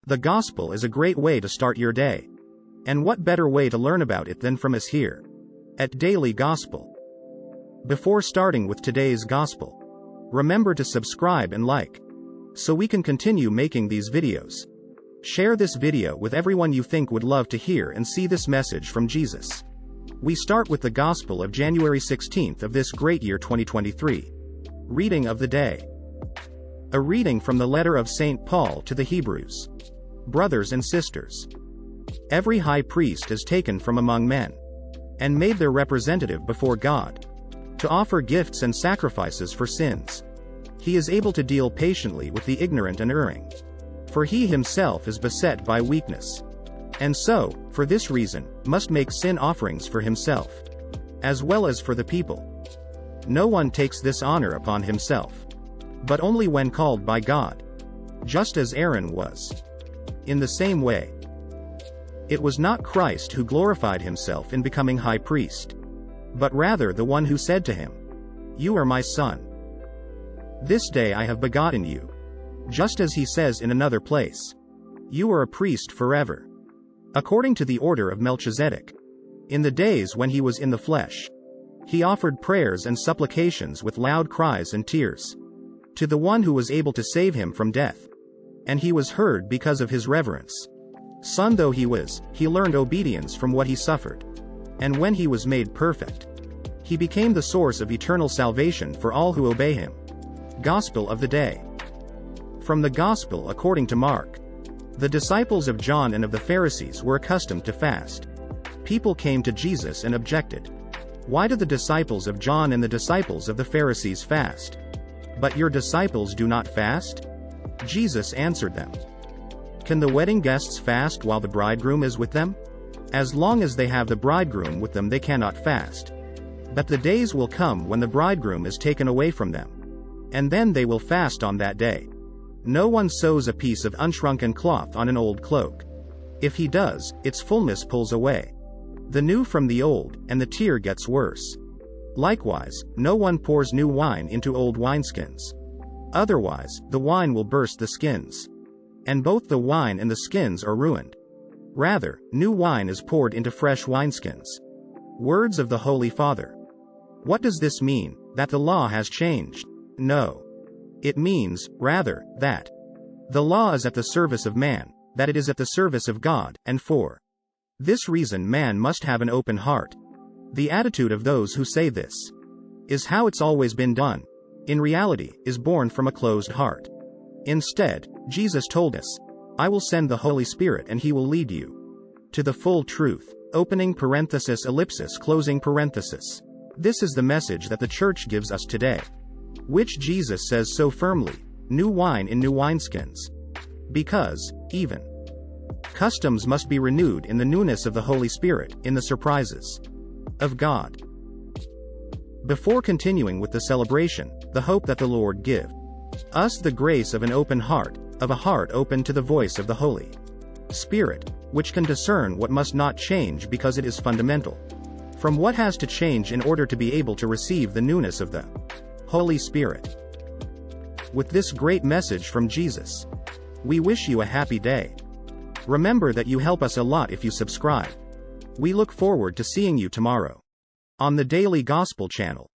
The gospel is a great way to start your day. And what better way to learn about it than from us here at Daily Gospel? Before starting with today's gospel, remember to subscribe and like, so we can continue making these videos. Share this video with everyone you think would love to hear and see this message from Jesus. We start with the Gospel of January 16th of this great year 2023. Reading of the day. A reading from the letter of St. Paul to the Hebrews. Brothers and sisters, every high priest is taken from among men, and made their representative before God, to offer gifts and sacrifices for sins. He is able to deal patiently with the ignorant and erring, for he himself is beset by weakness, and so, for this reason, must make sin offerings for himself, as well as for the people. No one takes this honor upon himself, but only when called by God, just as Aaron was. In the same way, it was not Christ who glorified himself in becoming high priest, but rather the one who said to him, "You are my son. This day I have begotten you." Just as he says in another place, "You are a priest forever, according to the order of Melchizedek." In the days when he was in the flesh, he offered prayers and supplications with loud cries and tears to the one who was able to save him from death. And he was heard because of his reverence. Son though he was, he learned obedience from what he suffered. And when he was made perfect, he became the source of eternal salvation for all who obey him. Gospel of the day. From the Gospel according to Mark. The disciples of John and of the Pharisees were accustomed to fast. People came to Jesus and objected, "Why do the disciples of John and the disciples of the Pharisees fast, but your disciples do not fast?" Jesus answered them, "Can the wedding guests fast while the bridegroom is with them? As long as they have the bridegroom with them they cannot fast. But the days will come when the bridegroom is taken away from them, and then they will fast on that day. No one sews a piece of unshrunken cloth on an old cloak. If he does, its fullness pulls away the new from the old, and the tear gets worse. Likewise, no one pours new wine into old wineskins. Otherwise, the wine will burst the skins, and both the wine and the skins are ruined. Rather, new wine is poured into fresh wineskins." Words of the Holy Father. What does this mean? That the law has changed? No. It means, rather, that the law is at the service of man, that it is at the service of God, and for this reason man must have an open heart. The attitude of those who say this is how it's always been done, in reality, is born from a closed heart. Instead, Jesus told us, "I will send the Holy Spirit and he will lead you to the full truth." Opening parenthesis ellipsis closing parenthesis. This is the message that the church gives us today, which Jesus says so firmly, new wine in new wineskins. Because, even customs must be renewed in the newness of the Holy Spirit, in the surprises of God. Before continuing with the celebration, the hope that the Lord give us the grace of an open heart, of a heart open to the voice of the Holy Spirit, which can discern what must not change because it is fundamental, from what has to change in order to be able to receive the newness of the Holy Spirit. With this great message from Jesus, we wish you a happy day. Remember that you help us a lot if you subscribe. We look forward to seeing you tomorrow on the Daily Gospel channel.